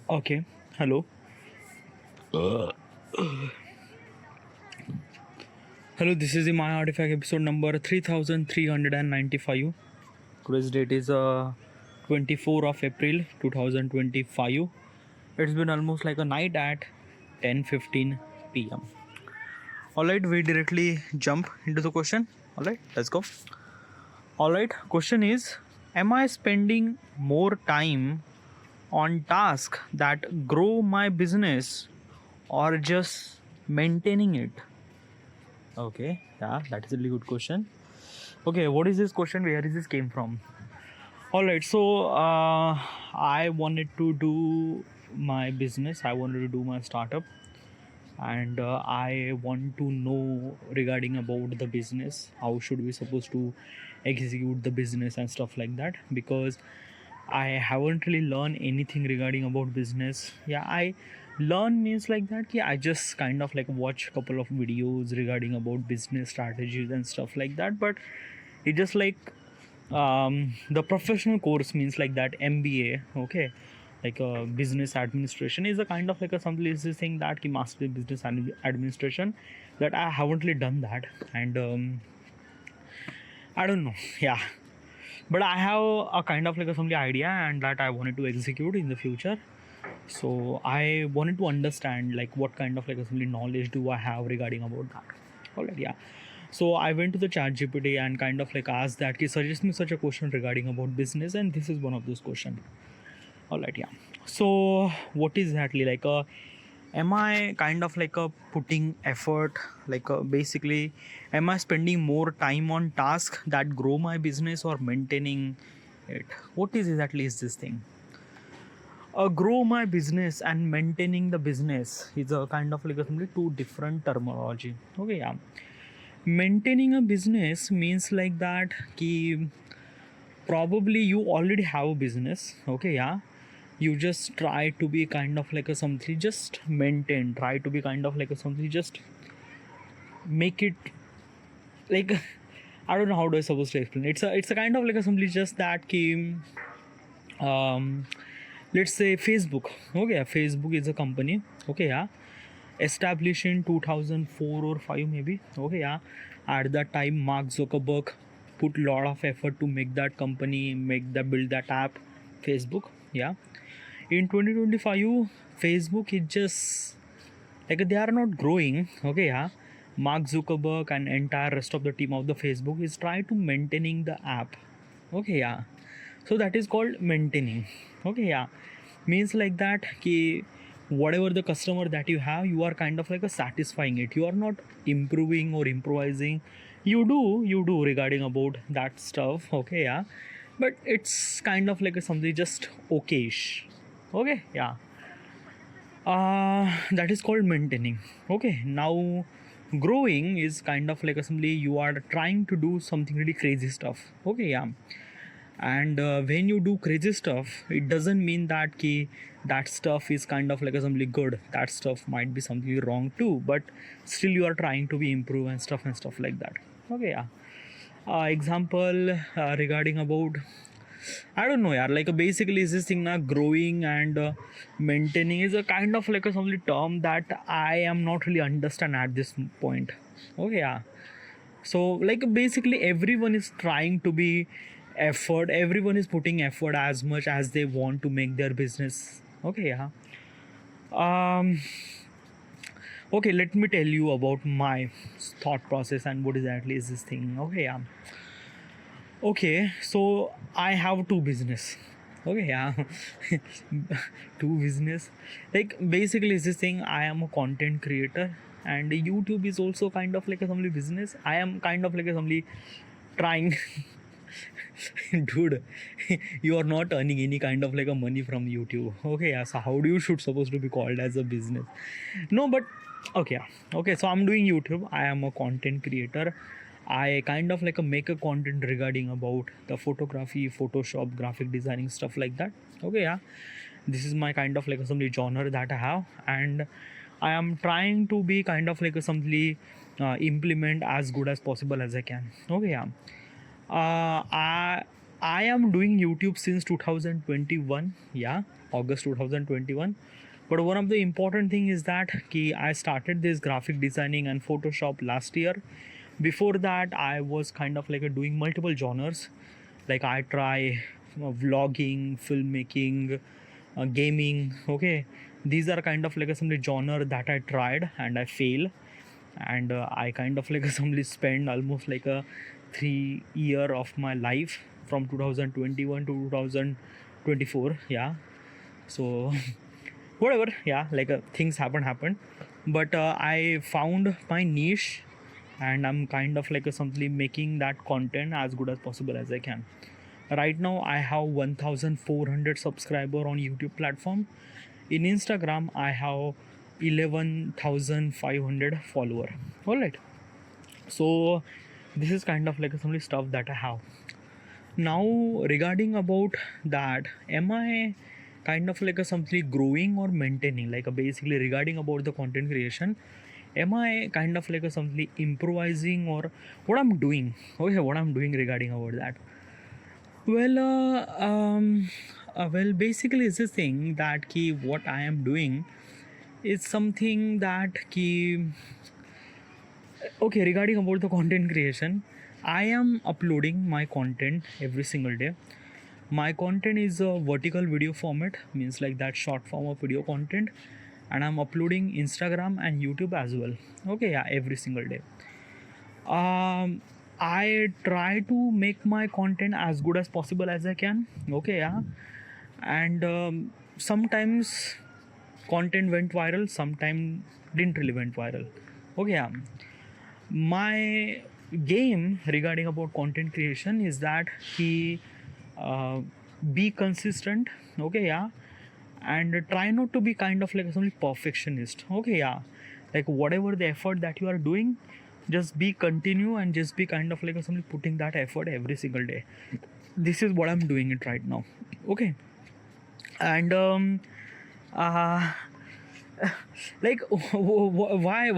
Okay. Hello. Hello. This is the My Artifact episode number 3395. Today's date is 24 of April 2025. It's been almost like a night at 10:15 p.m. All right. We directly jump into the question. All right. Let's go. All right. Question is: am I spending more time on tasks that grow my business or just maintaining it? Okay, yeah, that is a really good question. Okay, what is this question? Where is this came from? All right, so I wanted to do my business. I wanted to do my startup, and I want to know regarding about the business. How should we supposed to execute the business and stuff like that? Because I haven't really learned anything regarding about business. Yeah, I learn means like that. Yeah, I just kind of like watch a couple of videos regarding about business strategies and stuff like that. But it just like the professional course means like that MBA. Okay, like business administration is a kind of like a some places thing that ki master business administration that I haven't really done that and I don't know. Yeah, but I have a kind of like a some idea and that I wanted to execute in the future. So I wanted to understand like what kind of like a some knowledge do I have regarding about that. All right, yeah. So I went to the ChatGPT and kind of like asked that, "Ki suggest me such a question regarding about business," and this is one of those questions. All right, yeah. So what is exactly like a am I kind of like a putting effort like basically am I spending more time on tasks that grow my business or maintaining it? What is exactly is this thing? Grow my business and maintaining the business is a kind of like a simply two different terminology. Okay, yeah. Maintaining a business means like that ki probably you already have a business. Okay, yeah, you just try to be kind of like a something just maintain, try to be kind of like a something just make it like I don't know how do I supposed to explain. It's a kind of like a simply just that came let's say Facebook. Okay, Facebook is a company. Okay, yeah, established in 2004 or 5 maybe. Okay, yeah, at that time Mark Zuckerberg put lot of effort to make that company, make that build that app Facebook. Yeah, in 2025 Facebook is just like they are not growing. Okay, yeah, Mark Zuckerberg and entire rest of the team of the Facebook is trying to maintaining the app. Okay, yeah, so that is called maintaining. Okay, yeah, means like that ki whatever the customer that you are kind of like a satisfying it, you are not improving or improvising. You do regarding about that stuff. Okay, yeah, but it's kind of like a something just okayish. Okay, yeah, that is called maintaining. Okay, now growing is kind of like simply you are trying to do something really crazy stuff. Okay, yeah, and when you do crazy stuff it doesn't mean that ki that stuff is kind of like a something good. That stuff might be something wrong too, but still you are trying to be improve and stuff like that. Okay, yeah, example regarding about I don't know, yeah. Like basically, is this thing now growing and maintaining is a kind of like a some term that I am not really understand at this point. Okay, yeah. So like basically, everyone is trying to be effort. Everyone is putting effort as much as they want to make their business. Okay, yeah. Um. Okay, let me tell you about my thought process and what exactly is this thing. Okay, yeah. Okay, so I have two business. Okay, yeah, two business. Like basically, is this thing I am a content creator, and YouTube is also kind of like a somebody business. I am kind of like a somebody trying. Dude, you are not earning any kind of like a money from YouTube. Okay, yeah. So how do you should supposed to be called as a business? No, but okay, yeah. Okay. So I'm doing YouTube. I am a content creator. I kind of like a make a content regarding about the photography, Photoshop, graphic designing stuff like that. Okay, yeah. This is my kind of like a somebody genre that I have, and I am trying to be kind of like a somebody implement as good as possible as I can. Okay, yeah. I I am doing YouTube since 2021, yeah, August 2021. But one of the important thing is that I started this graphic designing and Photoshop last year. Before that, I was kind of like doing multiple genres. Like I try vlogging, filmmaking, gaming. Okay, these are kind of like some genre that I tried and I fail, and I kind of like assembly spend almost like a 3 year of my life from 2021 to 2024, yeah. So whatever, yeah, like things happened, but I found my niche, and I'm kind of like simply making that content as good as possible as I can. Right now I have 1400 subscriber on YouTube platform. In Instagram I have 11,500 follower. All right, so this is kind of like some stuff that I have now. Regarding about that, am I kind of like a something growing or maintaining, like basically regarding about the content creation, am I kind of like a something improvising or what I'm doing? Okay, what I'm doing regarding about that. Well, well, basically, it's the thing that what I am doing is something that okay, regarding about the content creation, I am uploading my content every single day. My content is a vertical video format, means like that short form of video content, and I'm uploading Instagram and YouTube as well. Okay, yeah, every single day. um I try to make my content as good as possible as I can. Okay, yeah. And sometimes content went viral, sometimes didn't really went viral. Okay, yeah. My game regarding about content creation is that uh, be consistent. Okay, yeah. And try not to be kind of like some perfectionist. Okay, yeah. Like whatever the effort that you are doing, just be continue and just be kind of like somebody putting that effort every single day. This is what I'm doing it right now. Okay. And uh like why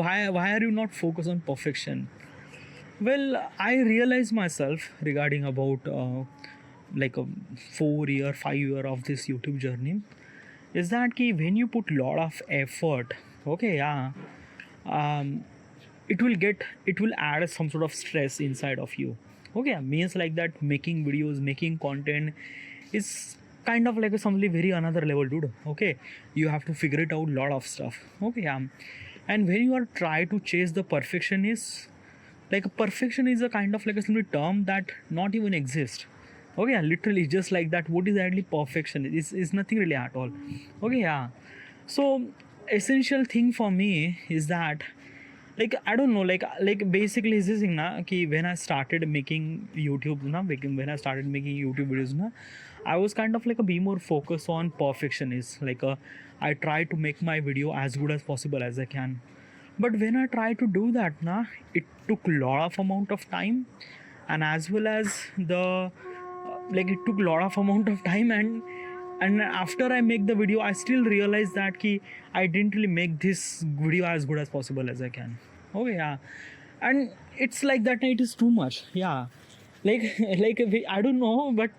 are you not focused on perfection? Well, I realize myself regarding about like a 4 year 5 year of this YouTube journey is that when you put lot of effort, okay, yeah, um, it will add some sort of stress inside of you. Okay, yeah, means like that making videos, making content is kind of like a something very another level, dude. Okay, you have to figure it out lot of stuff. Okay, yeah. And when you are try to chase the perfection is like perfection is a kind of like a simple term that not even exists. Okay, yeah, literally just like that. What is actually perfection is nothing really at all. Okay, yeah. So essential thing for me is that like I don't know, like basically is this thing na ki when I started making YouTube na, when I started making YouTube videos na, I was kind of like a be more focused on perfection is like I try to make my video as good as possible as I can. But when I try to do that na, it took lot of amount of time, and as well as the like it took lot of amount of time, and after I make the video I still realize that I didn't really make this video as good as possible as I can. Okay, yeah. And it's like that, it is too much, yeah. Like I don't know, but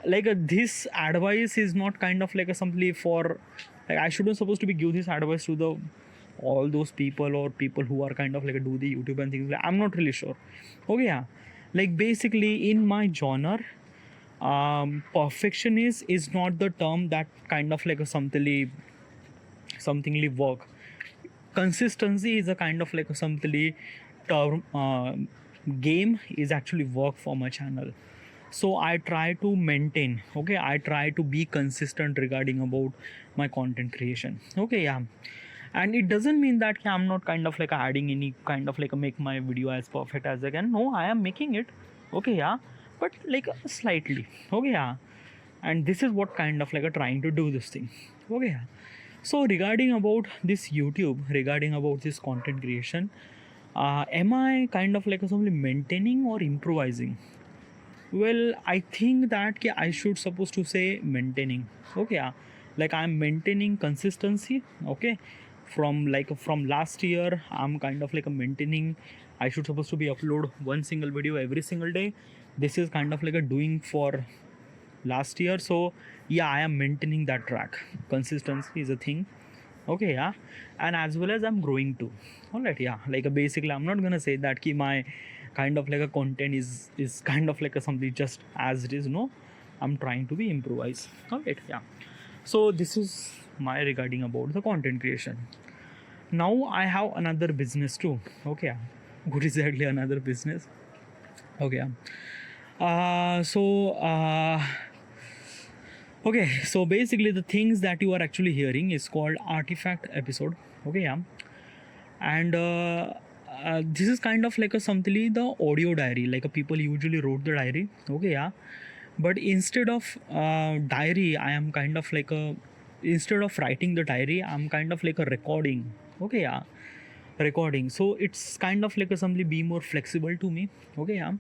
like this advice is not kind of like a simply for like I shouldn't supposed to be give this advice to the all those people or people who are kind of like do the YouTube and things like, I'm not really sure. Okay, yeah. Like basically in my genre, perfection is not the term that kind of like a somethingly work. Consistency is a kind of like a somethingly term game is actually work for my channel. So I try to maintain, okay, I try to be consistent regarding about my content creation. Okay, yeah. And it doesn't mean that I'm not kind of like adding any kind of like make my video as perfect as I can. No, I am making it. Okay, yeah. But like slightly. Okay, yeah. And this is what kind of like a trying to do this thing. Okay, yeah. So regarding about this YouTube, regarding about this content creation, am I kind of like simply maintaining or improvising? Well, I think that I should supposed to say maintaining. Okay, yeah. Like I'm maintaining consistency. Okay, from last year I'm kind of like a maintaining. I should supposed to be upload one single video every single day. this is kind of like a doing for last year. So yeah, I am maintaining that track. Consistency is a thing. Okay, yeah. And as well as I'm growing too. All right, yeah. Like basically I'm not gonna say that ki my kind of like a content is kind of like a something just as it is. No, I'm trying to be improvise. All right, yeah. So this is my regarding about the content creation. Now I have another business too. Okay, yeah. What is exactly another business? Okay, yeah. Okay, so basically the things that you are actually hearing is called artifact episode. Okay, yeah. And this is kind of like a something the audio diary, like a people usually wrote the diary. Okay, yeah. But instead of diary, I am kind of like a instead of writing the diary, I'm kind of like a recording. Okay, yeah, recording. So it's kind of like a something be more flexible to me. Okay, yeah.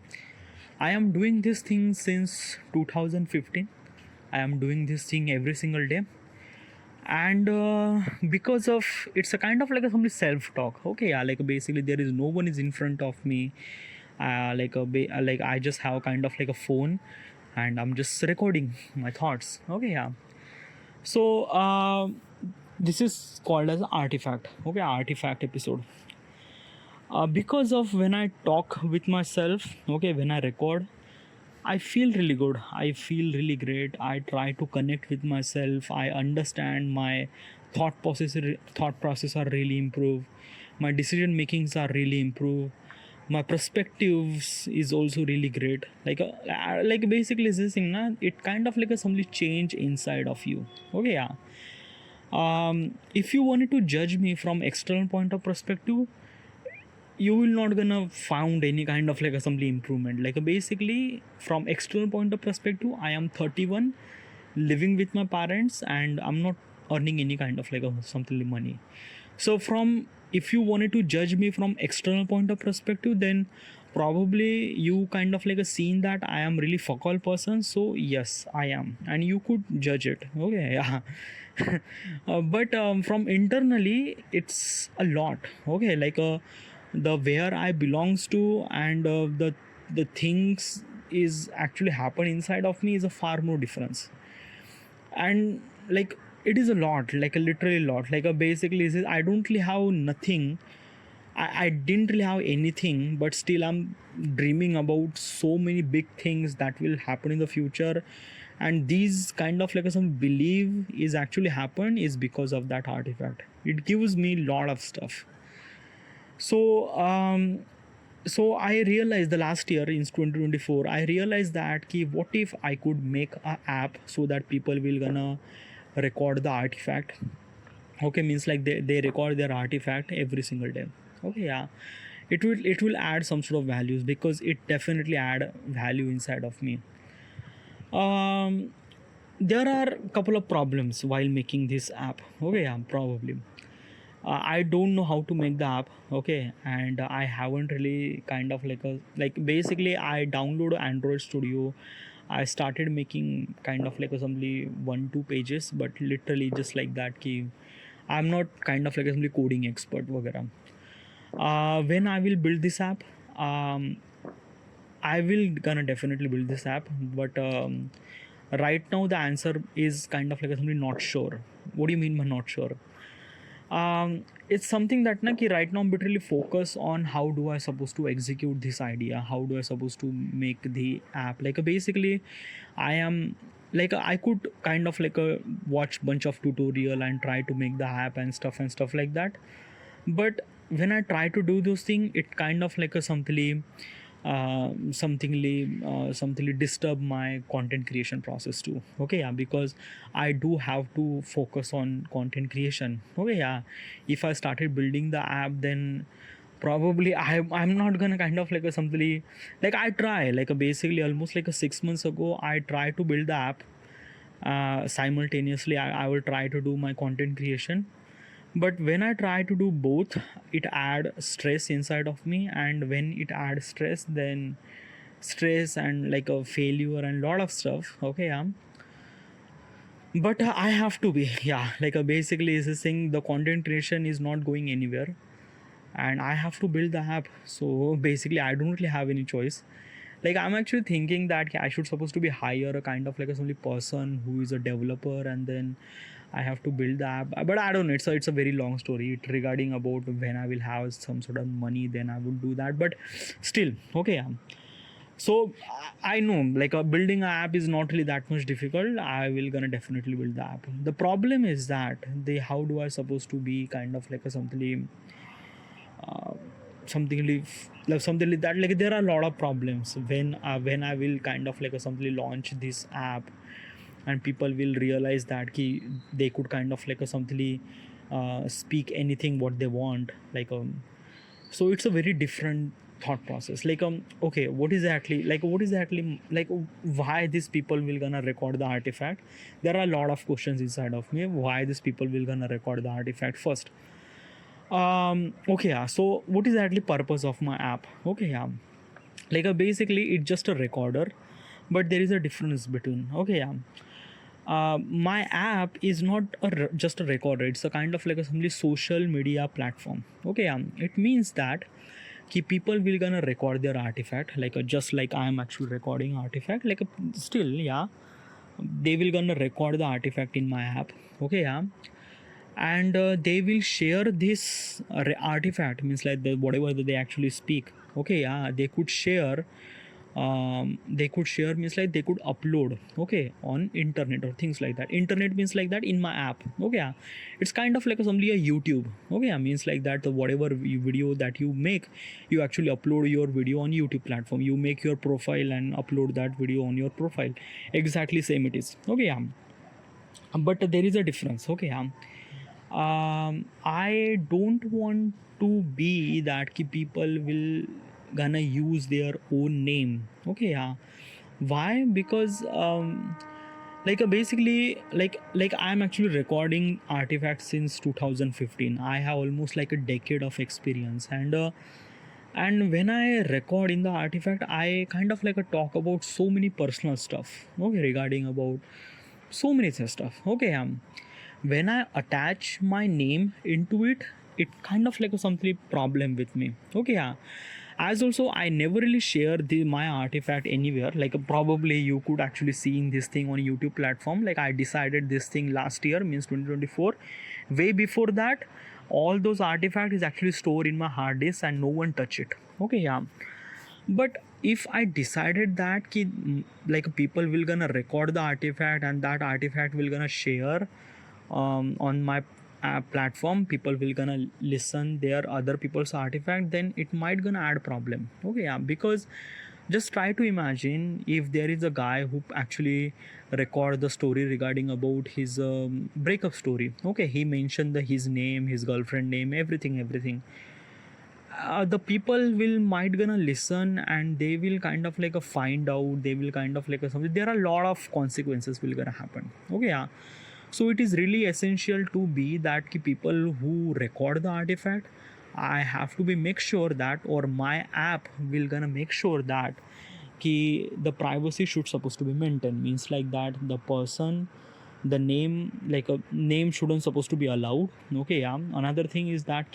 I am doing this thing since 2015. I am doing this thing every single day, and because of it's a kind of like a something self talk. Okay, yeah, like basically there is no one is in front of me. Like I just have kind of like a phone, and I'm just recording my thoughts. Okay, yeah. So this is called as artifact. Okay, artifact episode. Because of when I talk with myself. Okay, when I record, I feel really good. I feel really great. I try to connect with myself. I understand my thought process are really improved. My decision makings are really improved. My perspectives is also really great. Like basically this thing, na, it kind of like a something change inside of you. Okay, yeah. If you wanted to judge me from external point of perspective, you will not gonna found any kind of like assembly improvement. Like basically from external point of perspective, I am 31, living with my parents, and I'm not earning any kind of like a something money. So from if you wanted to judge me from external point of perspective, then probably you kind of like a scene that I am really focal person. So yes, I am, and you could judge it. Okay, yeah. But from internally it's a lot. Okay, like the where I belongs to, and the things is actually happen inside of me is a far more difference. And like it is a lot, like a literally lot, like a basically is I don't really have nothing. I didn't really have anything, but still I'm dreaming about so many big things that will happen in the future. And these kind of like some belief is actually happen is because of that artifact. It gives me a lot of stuff. So so I realized the last year in 2024, I realized that what if I could make a app so that people will gonna record the artifact. Okay, means like they record their artifact every single day. Okay, yeah. It will add some sort of values, because it definitely add value inside of me. um there are a couple of problems while making this app. Okay, yeah, probably I don't know how to make the app. Okay, and I haven't really kind of like a like basically I download Android Studio. I started making kind of like assembly 1-2 pages, but literally just like that. Ki I'm not kind of like assembly coding expert, वगैरह. When I will build this app, um, I will gonna definitely build this app, but right now the answer is kind of like assembly not sure. What do you mean by not sure? It's something that na, ki right now I'm literally focus on how do I supposed to execute this idea, how do I supposed to make the app. Like basically I am like I could kind of like watch bunch of tutorial and try to make the app and stuff like that. But when I try to do those things, it kind of like a somethingly disturb my content creation process too. Okay, yeah, because I do have to focus on content creation. Okay, yeah. If I started building the app, then probably I'm not gonna kind of like a something like I try like a basically almost like a 6 months ago I try to build the app. Simultaneously I will try to do my content creation. But when I try to do both, it add stress inside of me, and when it adds stress, then stress and like a failure and lot of stuff. Okay, yeah. But I have to be yeah, like basically is this thing, the content creation is not going anywhere, and I have to build the app. So basically I don't really have any choice. like I'm actually thinking that I should supposed to be hire a kind of like a only person who is a developer, and then I have to build the app. But I don't know, it's a very long story. It regarding about when I will have some sort of money, then I would do that. But still, okay, yeah. So I know like building an app is not really that much difficult. I will gonna definitely build the app. The problem is that they how do I supposed to be kind of like a something uh, something like that. Like there are a lot of problems when I will kind of like a something launch this app, and people will realize that they could kind of like a something speak anything what they want, like so it's a very different thought process. Like okay, what is actually like why these people will gonna record the artifact? There are a lot of questions inside of me why these people will gonna record the artifact first. Okay, yeah, so what is actually purpose of my app? Okay, yeah, like basically it's just a recorder, but there is a difference between, okay, yeah, my app is not just a recorder. It's a kind of like a simply social media platform. Okay, it means that people will gonna record their artifact, like just like I am actually recording artifact, like still, yeah, they will gonna record the artifact in my app. Okay, yeah, and they will share this artifact, means like the whatever that they actually speak. Okay, yeah, they could share means like they could upload, okay, on internet or things like that. Internet means like that in my app. Okay, yeah, it's kind of like simply a YouTube. Okay, yeah, means like that the whatever video that you make, you actually upload your video on YouTube platform. You make your profile and upload that video on your profile. Exactly same it is. Okay, yeah, but there is a difference. Okay, yeah, I don't want to be that people will gonna use their own name. Okay, yeah, why? Because like basically like I'm actually recording artifacts since 2015. I have almost like a decade of experience, and when I record in the artifact, I kind of like a talk about so many personal stuff, okay, regarding about so many stuff. Okay, when I attach my name into it, it kind of like a something problem with me. Okay, yeah, as also I never really share my artifact anywhere. Like probably you could actually seeing this thing on YouTube platform. Like I decided this thing last year, means 2024. Way before that, all those artifacts is actually stored in my hard disk and no one touch it. Okay, yeah, but if I decided that like people will gonna record the artifact and that artifact will gonna share on my platform, people will gonna listen their other people's artifact, then it might gonna add problem. Okay, yeah, because just try to imagine if there is a guy who actually record the story regarding about his breakup story. Okay, he mentioned his name, his girlfriend name, everything. The people will might gonna listen and they will kind of like a find out, they will kind of like a something, there are a lot of consequences will gonna happen. Okay, yeah, so it is really essential to be that people who record the artifact, I have to be make sure that, or my app will gonna make sure that the privacy should supposed to be maintained, means like that the person, the name, like a name shouldn't supposed to be allowed. Okay, yeah, another thing is that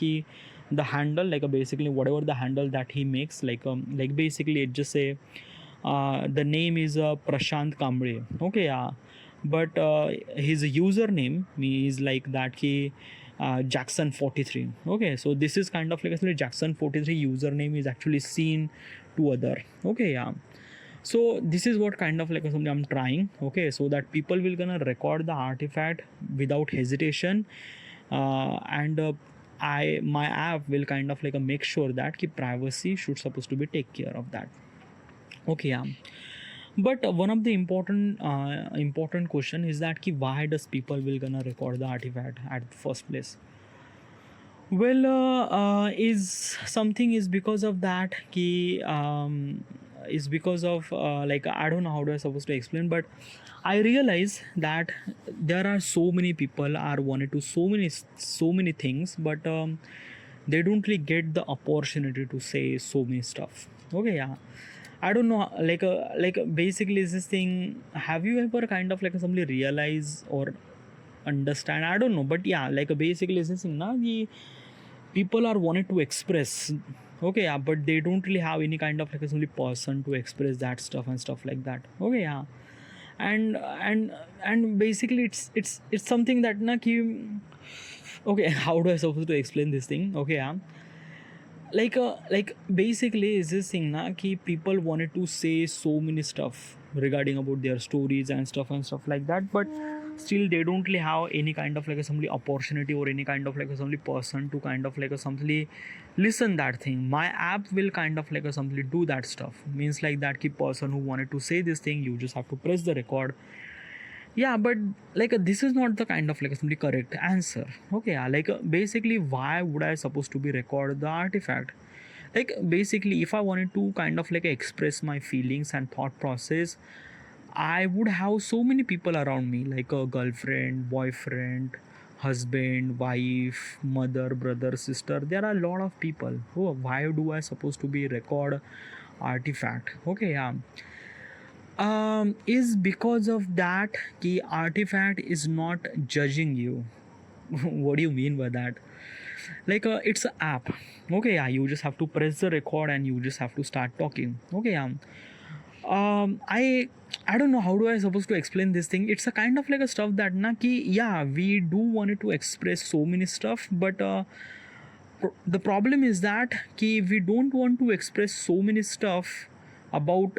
the handle, like basically whatever the handle that he makes, like basically it just say the name is Prashant Kamble. Okay, yeah, but his username is like that Jackson 43. Okay, so this is kind of like actually Jackson 43 username is actually seen to other. Okay, yeah, so this is what kind of like something I'm trying. Okay, so that people will gonna record the artifact without hesitation, and my app will kind of like make sure that privacy should supposed to be take care of that. Okay, yeah, but one of the important question is that why does people will gonna record the artifact at the first place? Well, is something is because of that is because of like I don't know how do I supposed to explain, but I realize that there are so many people are wanted to so many things, but they don't really get the opportunity to say so many stuff. Okay, yeah, I don't know, like basically is this thing. Have you ever kind of like somebody realize or understand? I don't know, but yeah, like basically is this thing. Now the people are wanted to express. Okay, yeah, but they don't really have any kind of like a simply person to express that stuff and stuff like that. Okay, yeah. And basically it's something that na ki, okay, how do I supposed to explain this thing? Okay, yeah, like basically is this thing na ki people wanted to say so many stuff regarding about their stories and stuff like that, but still they don't really have any kind of like a somebody opportunity or any kind of like a somebody person to kind of like a somebody listen that thing. My app will kind of like a somebody do that stuff, means like that ki person who wanted to say this thing, you just have to press the record. Yeah, but like this is not the kind of like simply correct answer. Okay, yeah, like basically why would I supposed to be record the artifact? Like basically if I wanted to kind of like express my feelings and thought process, I would have so many people around me, like a girlfriend, boyfriend, husband, wife, mother, brother, sister. There are a lot of people. Oh, why do I supposed to be record artifact? Okay, yeah, is because of that the artifact is not judging you. What do you mean by that? Like it's an app. Okay, yeah, you just have to press the record and you just have to start talking. Okay, yeah. I don't know how do I supposed to explain this thing. It's a kind of like a stuff that na ki, yeah, we do wanted to express so many stuff, but the problem is that ki we don't want to express so many stuff about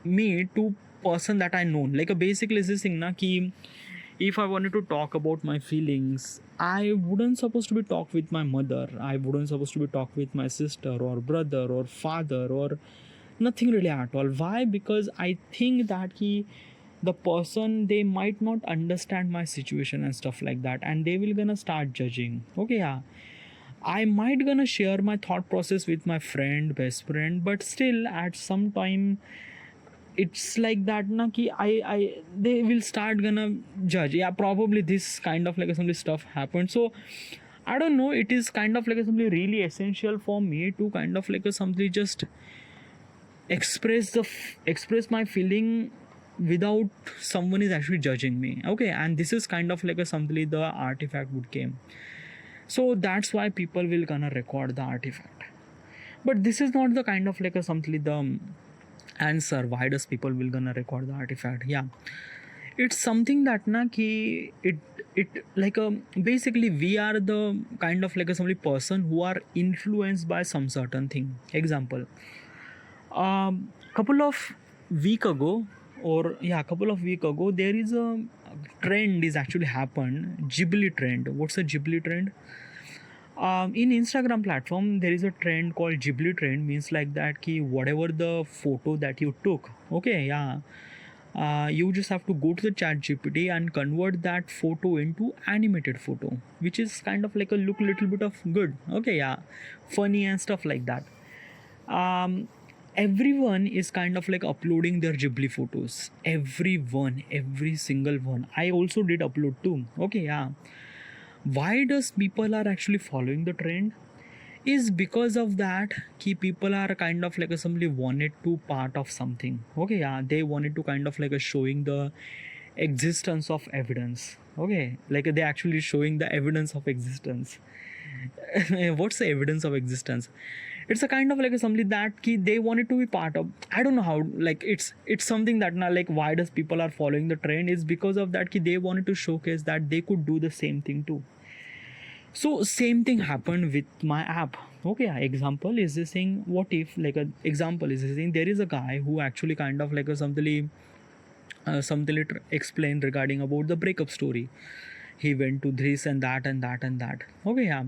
me to person that I know. Like a basically is this thing na ki if I wanted to talk about my feelings, I wouldn't supposed to be talk with my mother. I wouldn't supposed to be talk with my sister or brother or father or nothing really at all. Why? Because I think that he the person they might not understand my situation and stuff like that, and they will gonna start judging. Okay, yeah, I might gonna share my thought process with my friend, best friend, but still at some time it's like that na ki I they will start gonna judge. Yeah, probably this kind of like some stuff happened. So I don't know, it is kind of like something really essential for me to kind of like something just express my feeling without someone is actually judging me. Okay, and this is kind of like a something the artifact would came. So that's why people will gonna record the artifact. But this is not the kind of like a something the answer why does people will gonna record the artifact. Yeah, it's something that na ki it like basically we are the kind of like a somebody person who are influenced by some certain thing. Example, couple of week ago, or yeah, couple of week ago there is a trend is actually happened, ghibli trend. What's a ghibli trend? In Instagram platform there is a trend called ghibli trend, means like that ki whatever the photo that you took, okay, yeah, you just have to go to the ChatGPT and convert that photo into animated photo, which is kind of like a look little bit of good. Okay, yeah, funny and stuff like that. um, Everyone is kind of like uploading their ghibli photos. Everyone, every single one. I also did upload too. Okay, yeah. Why does people are actually following the trend? Is because of that key people are kind of like a somebody wanted to part of something. Okay, yeah, they wanted to kind of like a showing the existence of evidence. Okay, like they actually showing the evidence of existence. What's the evidence of existence? It's a kind of like a something that key they wanted to be part of. I don't know how, like it's something that now like why does people are following the trend is because of that key they wanted to showcase that they could do the same thing too. So same thing happened with my app. Okay, example is this thing. What if like a example is this thing? There is a guy who actually kind of like a something explained regarding about the breakup story. He went to this and that and that and that. Okay, yeah.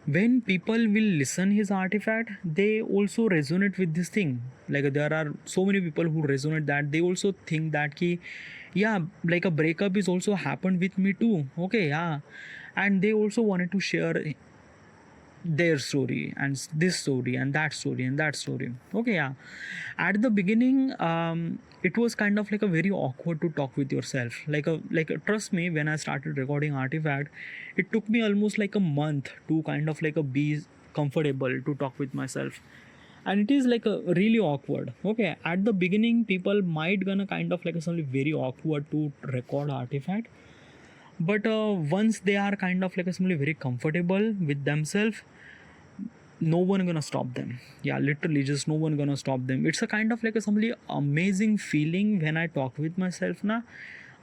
When people will listen his artifact, they also resonate with this thing. Like there are so many people who resonate that they also think that ki yeah, like a breakup is also happened with me too. Okay, yeah, and they also wanted to share their story and this story and that story and that story. Okay, yeah, at the beginning it was kind of like a very awkward to talk with yourself. Trust me, when I started recording artifact, it took me almost like a month to kind of like a be comfortable to talk with myself, and it is like a really awkward. Okay, at the beginning people might gonna kind of like a something very awkward to record artifact, but once they are kind of like a something very comfortable with themselves, no one gonna stop them. Yeah, literally just no one gonna stop them. It's a kind of like a somebody amazing feeling when I talk with myself now.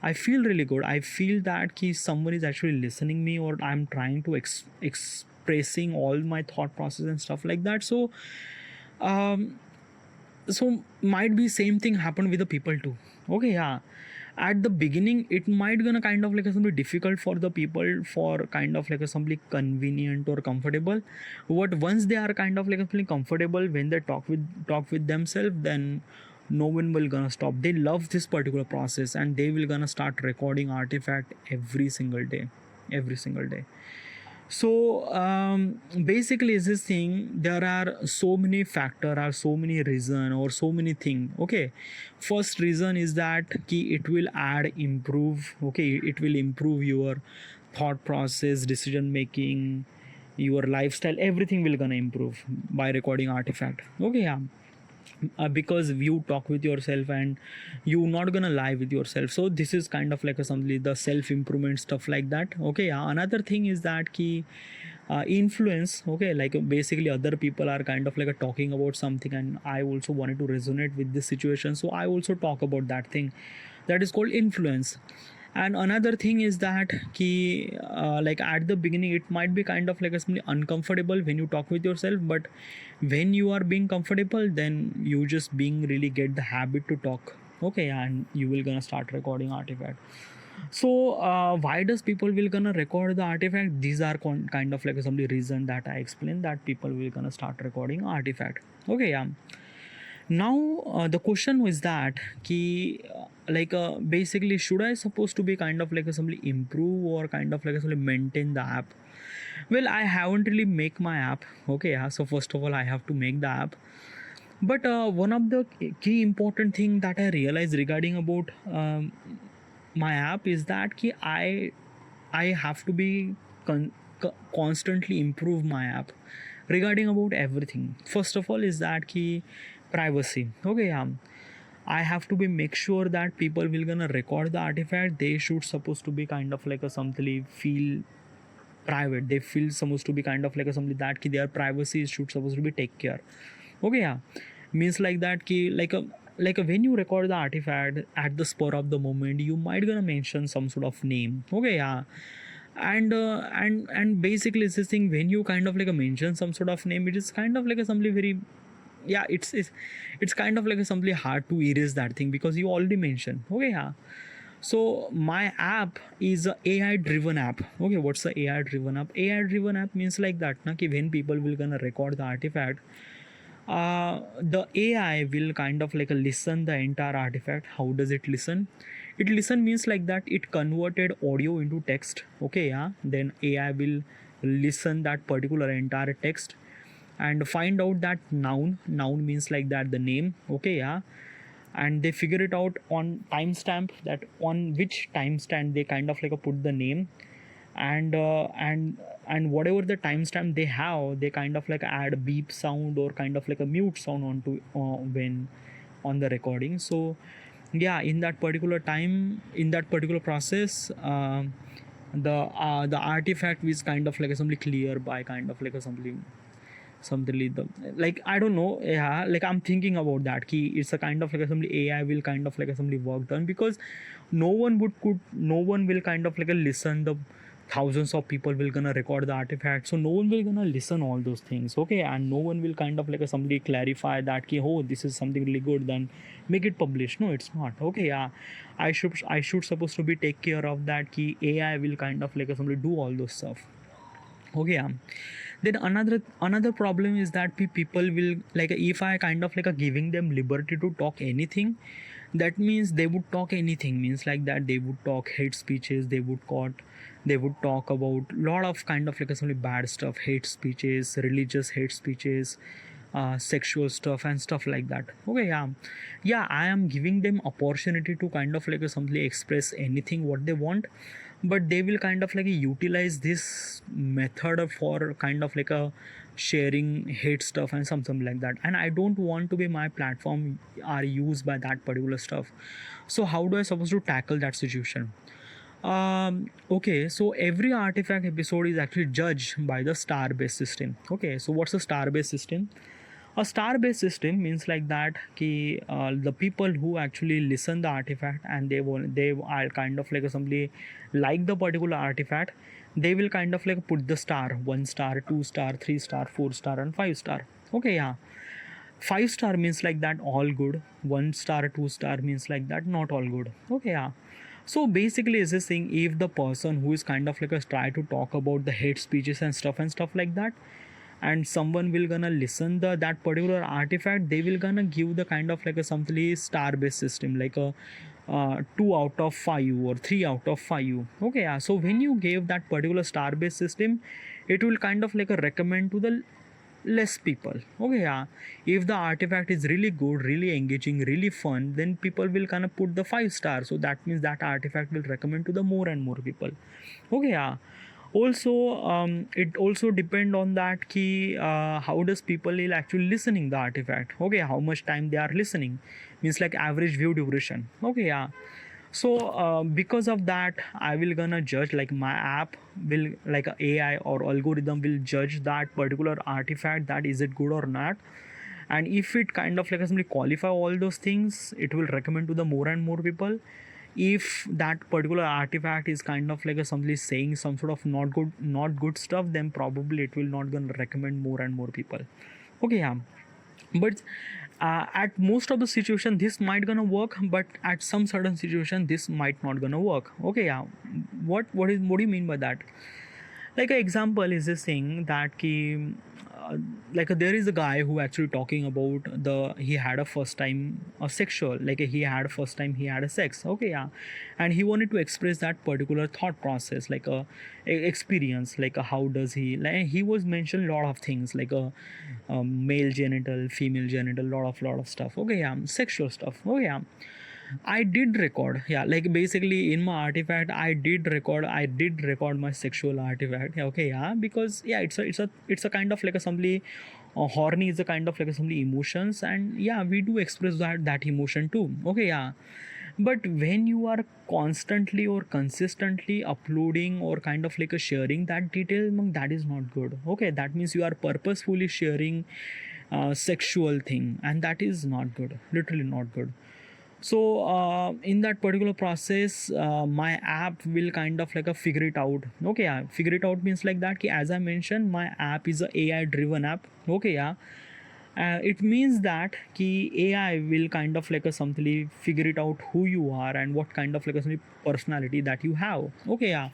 I feel really good. I feel that ki someone is actually listening me, or I'm trying to expressing all my thought process and stuff like that. Um so might be same thing happen with the people too. Okay, yeah, at the beginning it might gonna kind of like a something difficult for the people, for kind of like a something convenient or comfortable, but once they are kind of like a feeling comfortable when they talk with themselves, then no one will gonna stop. They love this particular process and they will gonna start recording artifact every single day, every single day. So basically is this thing, there are so many factor, are so many reason or so many thing. Okay, first reason is that ki it will add improve. Okay, it will improve your thought process, decision making, your lifestyle, everything will gonna improve by recording artifact. Okay, yeah, because you talk with yourself and you not gonna lie with yourself. So this is kind of like a something, the self improvement stuff like that. Okay, yeah, another thing is that key influence. Okay, like basically other people are kind of like a talking about something and I also wanted to resonate with this situation, so I also talk about that thing. That is called influence. And another thing is that ki like at the beginning it might be kind of like a something uncomfortable when you talk with yourself, but when you are being comfortable, then you just being really get the habit to talk. Okay, and you will gonna start recording artifact. So why does people will gonna record the artifact? These are kind of like some reason that I explained, that people will gonna start recording artifact. Okay, yeah. Now the question was that ki basically should I supposed to be kind of like a simply improve or kind of like a simply maintain the app? Well, I haven't really make my app. Okay, yeah, so first of all I have to make the app. But one of the key important thing that I realized regarding about my app is that ki I have to be constantly improve my app regarding about everything. First of all is that ki privacy. Okay, yeah, I have to be make sure that people will gonna record the artifact. They should supposed to be kind of like a something feel private. They feel supposed to be kind of like a something that ki their privacy should supposed to be take care. Okay, yeah, means like that ki like a when you record the artifact at the spur of the moment, you might gonna mention some sort of name. Okay, yeah, and basically it's this thing, when you kind of like a mention some sort of name, it is kind of like a something very, yeah, it's kind of like a something hard to erase that thing because you already mentioned. Okay, yeah. So my app is a AI driven app. Okay, what's the AI driven app? AI driven app means like that na ki when people will gonna record the artifact, the AI will kind of like a listen the entire artifact. How does it listen? It listen means like that it converted audio into text. Okay, yeah, then AI will listen that particular entire text and find out that noun means like that the name. Okay, yeah, and they figure it out on timestamp, that on which timestamp they kind of like a put the name, and whatever the timestamp they have, they kind of like add a beep sound or kind of like a mute sound onto when on the recording. So yeah, in that particular time, in that particular process, the artifact is kind of like a something clear by kind of like a something like I don't know. Yeah, like I'm thinking about that key, it's a kind of like a something AI will kind of like a something work done, because no one will kind of like a listen the thousands of people will gonna record the artifact, so no one will gonna listen all those things. Okay, and no one will kind of like a somebody clarify that key, oh, this is something really good, then make it publish. No, it's not. Okay, yeah, I should supposed to be take care of that key. AI will kind of like a somebody do all those stuff. Okay, yeah. Then another problem is that people will like, if I kind of like a giving them liberty to talk anything, that means they would talk anything, means like that they would talk hate speeches, they would talk about lot of kind of like a some bad stuff, hate speeches, religious hate speeches, sexual stuff and stuff like that. Okay, yeah, yeah, I am giving them opportunity to kind of like a simply express anything what they want, but they will kind of like utilize this method for kind of like a sharing hate stuff and something like that, and I don't want to be my platform are used by that particular stuff. So how do I supposed to tackle that situation? Okay, so every artifact episode is actually judged by the star based system. Okay, so what's a star based system? A star based system means like that ki, the people who actually listen the artifact and they are kind of like somebody like the particular artifact, they will kind of like put the star, 1 star, 2 star, 3 star, 4 star, and 5 star. Okay, yeah. 5 star means like that all good. 1 star, 2 star means like that not all good. Okay, yeah. So basically, is this thing, if the person who is kind of like a try to talk about the hate speeches and stuff like that, and someone will gonna listen the that particular artifact, they will gonna give the kind of like a something star based system, like a 2 out of 5 or 3 out of 5. Okay, yeah. So when you gave that particular star based system, it will kind of like a recommend to the less people. Okay, yeah. If the artifact is really good, really engaging, really fun, then people will kind of put the 5 stars, so that means that artifact will recommend to the more and more people. Okay, yeah. Also, it also depend on that key, how does people will actually listening the artifact. Okay, how much time they are listening, means like average view duration. Okay, yeah. So because of that, I will gonna judge, like my app will, like a AI or algorithm will judge that particular artifact, that is it good or not. And if it kind of like simply qualify all those things, it will recommend to the more and more people. If that particular artifact is kind of like a somebody saying some sort of not good stuff, then probably it will not gonna recommend more and more people. Okay, yeah. But at most of the situation this might gonna work, but at some certain situation this might not gonna work. Okay, yeah. What do you mean by that? Like an example is this thing that ki, like there is a guy who actually talking about the he had a first time a sexual, like he had first time he had a sex. Okay, yeah. And he wanted to express that particular thought process, like a experience, like how does he, like he was mentioned a lot of things, like a male genital, female genital, lot of stuff. Okay, yeah. Sexual stuff. Okay, yeah. I did record, yeah, like basically in my artifact, I did record my sexual artifact. Yeah, okay, yeah, because yeah, it's a kind of like a somebody, horny is a kind of like a somebody emotions, and yeah, we do express that emotion too. Okay, yeah. But when you are constantly or consistently uploading or kind of like a sharing that detail, that is not good. Okay, that means you are purposefully sharing sexual thing, and that is not good, literally not good. So in that particular process, my app will kind of like a figure it out. Okay, yeah. Figure it out means like that ki, as I mentioned, my app is a AI driven app. Okay, yeah. It means that ki AI will kind of like a something figure it out who you are and what kind of like a something personality that you have. Okay, yeah.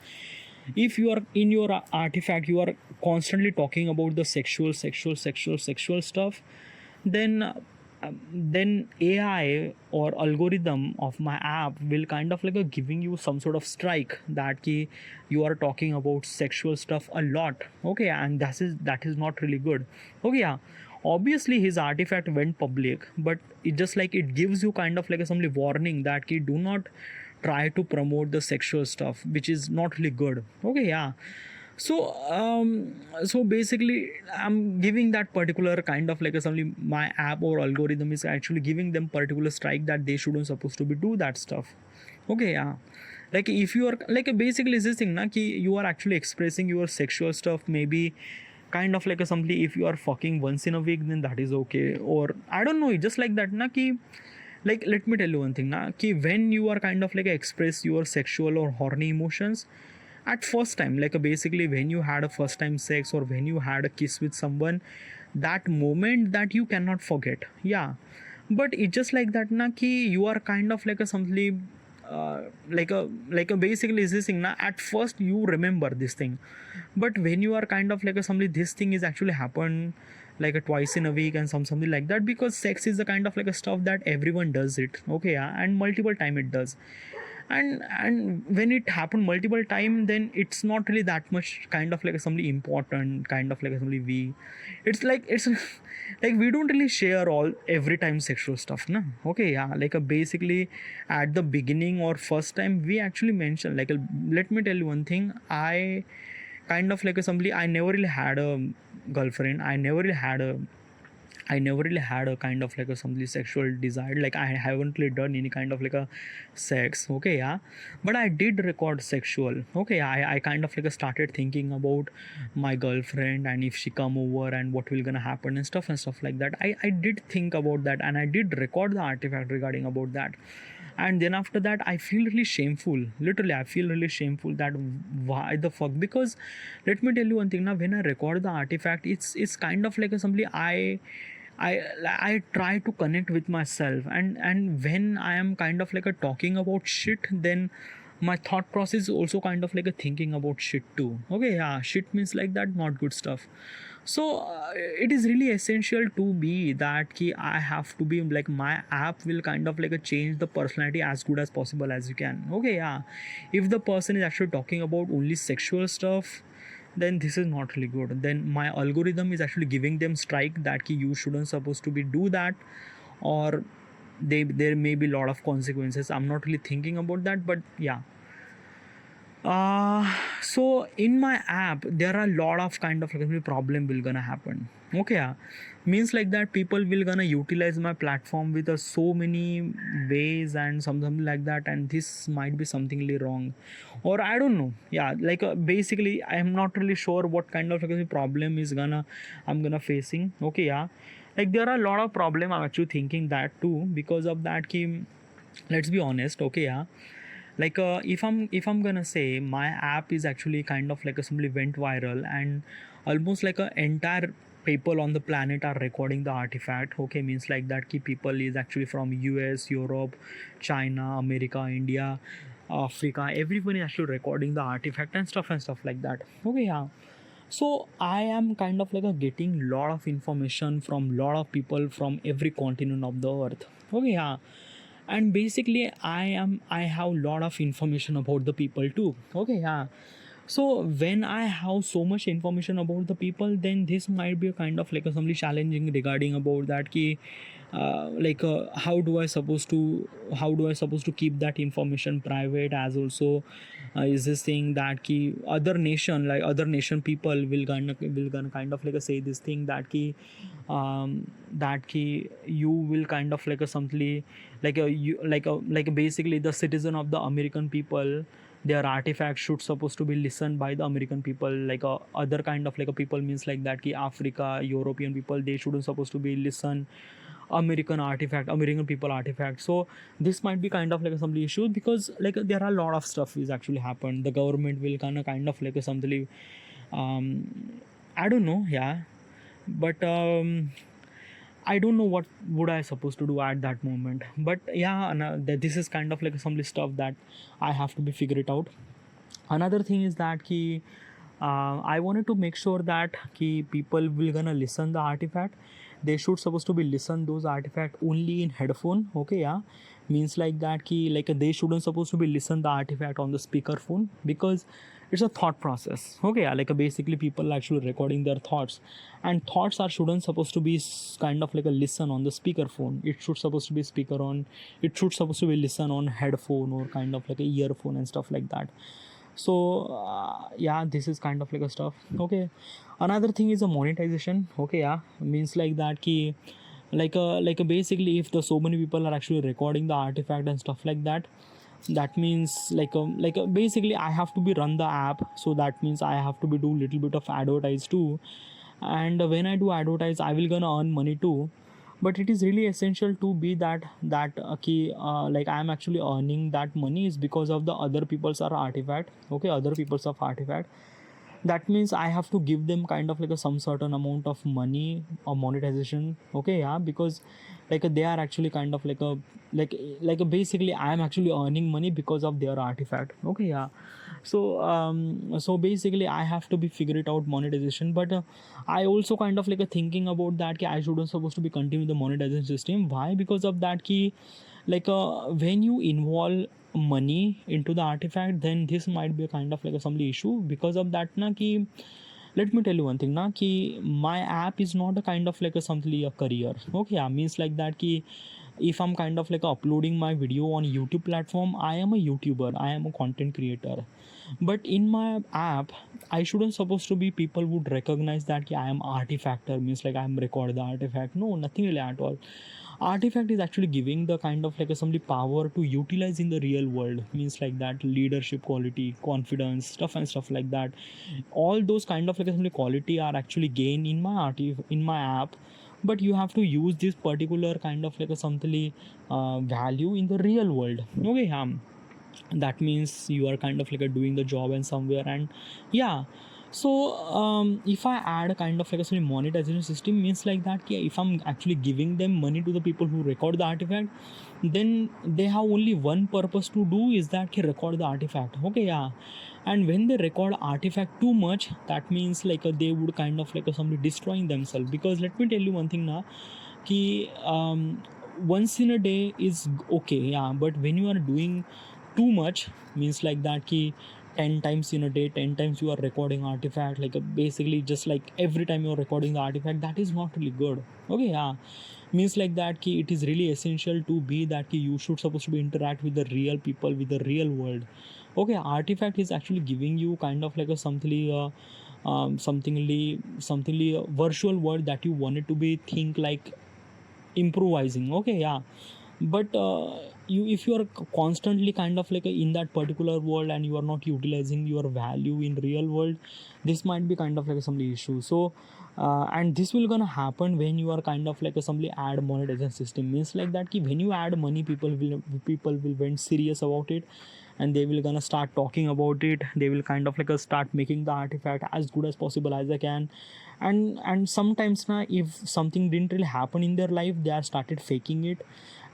If you are in your artifact, you are constantly talking about the sexual stuff, then then AI or algorithm of my app will kind of like a giving you some sort of strike that ki you are talking about sexual stuff a lot. Okay, and that is not really good. Okay, yeah. Obviously his artifact went public, but it just like it gives you kind of like a some warning that ki do not try to promote the sexual stuff, which is not really good. Okay, yeah. So basically I'm giving that particular kind of like a something, my app or algorithm is actually giving them particular strike that they shouldn't supposed to be do that stuff. Okay, yeah. Like if you are like basically is this thing na ki you are actually expressing your sexual stuff, maybe kind of like a somebody, if you are fucking once in a week, then that is okay. Or I don't know, just like that na ki, like let me tell you one thing na ki when you are kind of like express your sexual or horny emotions at first time, like basically when you had a first time sex or when you had a kiss with someone, that moment that you cannot forget. Yeah. But it's just like that na ki you are kind of like a something, like a basically is this thing na, at first you remember this thing, but when you are kind of like a something, this thing is actually happen like a twice in a week and something like that, because sex is the kind of like a stuff that everyone does it. Okay, yeah. And multiple time it does. And when it happened multiple time, then it's not really that much kind of like something important, kind of like something we, it's like we don't really share all every time sexual stuff na. Okay, yeah. Like basically at the beginning or first time we actually mentioned, like let me tell you one thing, I kind of like somebody, I never really had a girlfriend, I never really had a I never really had a kind of like a something sexual desire. Like I haven't really done any kind of like a sex. Okay, yeah. But I did record sexual. Okay, I kind of like started thinking about my girlfriend and if she come over and what will gonna happen and stuff like that. I did think about that and I did record the artifact regarding about that. And then after that I feel really shameful. Literally I feel really shameful that why the fuck, because let me tell you one thing now, when I record the artifact, it's kind of like a something I I try to connect with myself, and when I am kind of like a talking about shit, then my thought process is also kind of like a thinking about shit too. Okay, yeah, shit means like that, not good stuff. So it is really essential to be that ki I have to be like my app will kind of like a change the personality as good as possible as you can. Okay, yeah, if the person is actually talking about only sexual stuff, then this is not really good. Then my algorithm is actually giving them strike that ki you shouldn't supposed to be do that, or there may be a lot of consequences. I'm not really thinking about that, but yeah. So in my app there are a lot of kind of like problem will gonna happen. Okay, yeah, means like that people will gonna utilize my platform with so many ways and something like that, and this might be something really wrong, or I don't know. Yeah, like basically I am not really sure what kind of like, problem is gonna I'm gonna facing. Okay, yeah, like there are a lot of problem. I'm actually thinking that too, because of that ki, let's be honest. Okay, yeah, like if I'm gonna say my app is actually kind of like a simply went viral, and almost like a entire people on the planet are recording the artifact. Okay, means like that key people is actually from US, Europe, China, America, India, Africa, everyone is actually recording the artifact and stuff like that. Okay, yeah, so I am kind of like a getting lot of information from lot of people from every continent of the earth. Okay, yeah, and basically I have lot of information about the people too. Okay, yeah, so when I have so much information about the people, then this might be a kind of like a something challenging regarding about that key. How do I supposed to keep that information private, as also is this thing that key other nation people will gonna kind of like a say this thing that key, that key you will kind of like a something like a you like a basically the citizen of the American people, their artifacts should supposed to be listened by the American people. Like other kind of like a people means like that ki Africa, European people, they shouldn't supposed to be listen American people artifact. So this might be kind of like some issue, because like there are a lot of stuff is actually happened. The government will kind of like something, I don't know, yeah, but I don't know what would I supposed to do at that moment. But yeah, this is kind of like some stuff that I have to be figured out. Another thing is that ki, I wanted to make sure that ki people will gonna listen the artifact. They should supposed to be listen those artifact only in headphone. Okay, yeah, means like that ki like they shouldn't supposed to be listen the artifact on the speaker phone, because it's a thought process. Okay, yeah, like basically people actually recording their thoughts, and thoughts are shouldn't supposed to be kind of like a listen on the speaker phone. It should supposed to be speaker on, it should supposed to be listen on headphone or kind of like a earphone and stuff like that. So yeah, this is kind of like a stuff. Okay, another thing is a monetization. Okay, yeah, means like that key, basically if the so many people are actually recording the artifact and stuff like that, that means basically I have to be run the app, so that means I have to be do little bit of advertise too. And when I do advertise, I will gonna earn money too. But it is really essential to be that key, like I am actually earning that money is because of the other people's are artifact. Okay, other people's of artifact, that means I have to give them kind of like a some certain amount of money or monetization. Okay, yeah, because like they are actually kind of like a basically I am actually earning money because of their artifact. Okay, yeah, so basically I have to be figure it out monetization. But I also kind of like a thinking about that ki I shouldn't supposed to be continue the monetization system. Why? Because of that ki, when you involve money into the artifact, then this might be a kind of like a some issue. Because of that na ki, let me tell you one thing na ki my app is not a kind of like a something a career. Okay, yeah, means like that ki if I'm kind of like uploading my video on YouTube platform, I am a YouTuber, I am a content creator. But in my app, I shouldn't supposed to be people would recognize that I am artifactor, means like I am record the artifact. No, nothing really at all. Artifact is actually giving the kind of like some power to utilize in the real world, means like that leadership quality, confidence, stuff and stuff like that. All those kind of like some quality are actually gained in my in my app, but you have to use this particular kind of like a something value in the real world. Okay, that means you are kind of like a doing the job and somewhere. And yeah, so if I add a kind of like a sort of monetization system, means like that, yeah, if I'm actually giving them money to the people who record the artifact, then they have only one purpose to do, is that record the artifact. Okay, yeah. And when they record artifact too much, that means like they would kind of like somebody destroying themselves. Because let me tell you one thing now, ki once in a day is okay, yeah, but when you are doing too much, means like that ki 10 times in a day, 10 times you are recording artifact, like basically just like every time you're recording the artifact, that is not really good. Okay, yeah, means like that ki it is really essential to be that ki you should supposed to be interact with the real people, with the real world. Okay, artifact is actually giving you kind of like a somethingly virtual world that you wanted to be think like improvising. Okay, yeah, but you, if you are constantly kind of like in that particular world and you are not utilizing your value in real world, this might be kind of like some issue. So and this will gonna happen when you are kind of like a some ad monetization system, means like that ki when you add money, people will went serious about it, and they will gonna start talking about it. They will kind of like start making the artifact as good as possible as they can. And sometimes now, if something didn't really happen in their life, they are started faking it.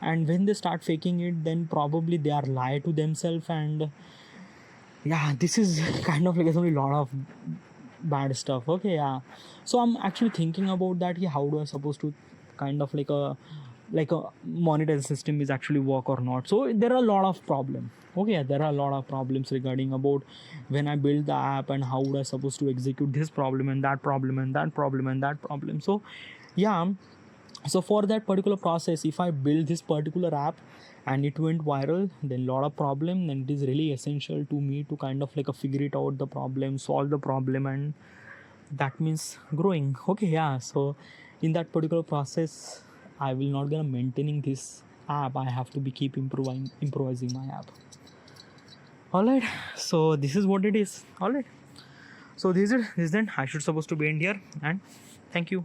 And when they start faking it, then probably they are lie to themselves. And yeah, this is kind of like a lot of bad stuff. Okay, yeah, so I'm actually thinking about that, yeah, how do I supposed to kind of like a monetized system is actually work or not. So there are a lot of problems. Okay, there are a lot of problems regarding about when I build the app, and how would I supposed to execute this problem and that problem and that problem and that problem. So yeah, so for that particular process, if I build this particular app and it went viral, then a lot of problem, then it is really essential to me to kind of like figure it out the problem, solve the problem, and that means growing. Okay, yeah, so in that particular process, I will not gonna maintaining this app. I have to be keep improvising my app. All right, so this is what it is. All right, so this is then I should supposed to be end here, and thank you.